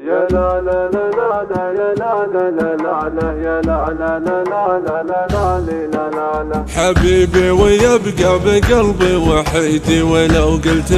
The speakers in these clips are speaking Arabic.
يا لا لا لا لا يا لا لا لا لا يا لا لا لا لا لا لا لا حبيبي ويبقى بقلبي وحيدي، ولو قلت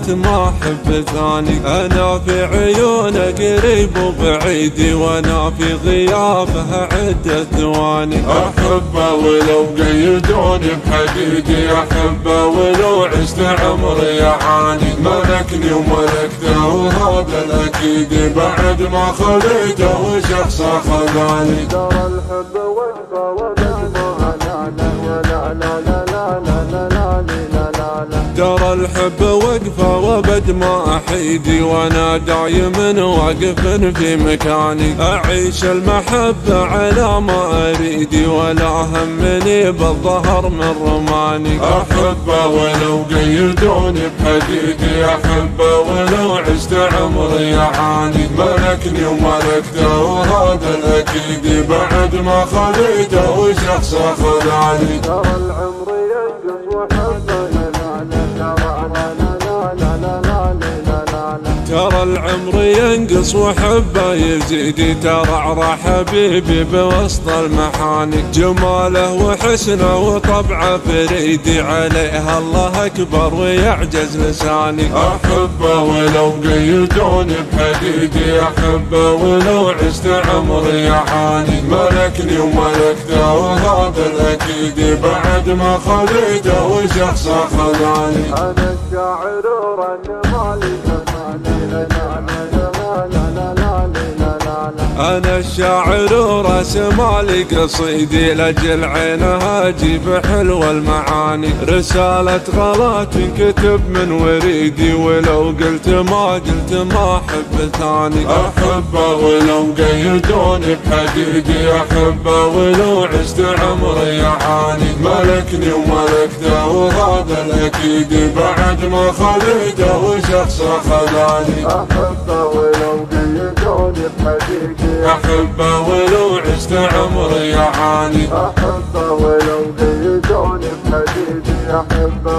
ما أحب ثاني. أنا في عيونه قريب وبعيدي، وأنا في غيابه عدة ثواني. أحبه ولو قيدوني بحديدي، أحبه ولو عشت عمري يعاني. ملكني وملكته وهذا الأكيد، بعد ما خليته وشخصه خذاني. ترى الحب وقفه وبدمه لا لا لا لا لا لا لا لا لا. ترى الحب وقفه وبد ما أحيدي، وأنا دايما واقف في مكاني. أعيش المحبة على ما أريدي، ولا همني بالظهر من رماني. أحبه ولو قيدوني بحديدي، أحبه ولو عشت عمري يعاني. ملكني وملكته وهذا الأكيد، بعد ما خليته وشخصه خذاني. ترى العمر ينقص وحبه ترى العمر ينقص وحبه يزيد، ترعرع حبيبي بوسط المحاني. جماله وحسنه وطبعه فريدي، عليها الله أكبر ويعجز لساني. أحبه ولو قيدوني بحديدي، أحبه ولو عشت عمري يعاني. ملكني وملكته وهذا الأكيد، بعد ما خليته وشخصه خذاني. أنا الشاعر ورنمالي أنا الشاعر وراس مالي قصيدي، لأجل عينها أجيب حلوة المعاني. رسالة غلا تنكتب من وريدي، ولو قلت ما أحب ثاني. أحبه ولو قيدوني بحديدي، أحبه ولو عشت عمري يعاني. ملكني وملكته وهذا الأكيد، بعد ما خليته وشخصه خذاني. أحبه ولو قيدوني بحديدي، أحبه ولو عشت عمري يعاني. أحبه ولو قيدوني بحديدي، أحبه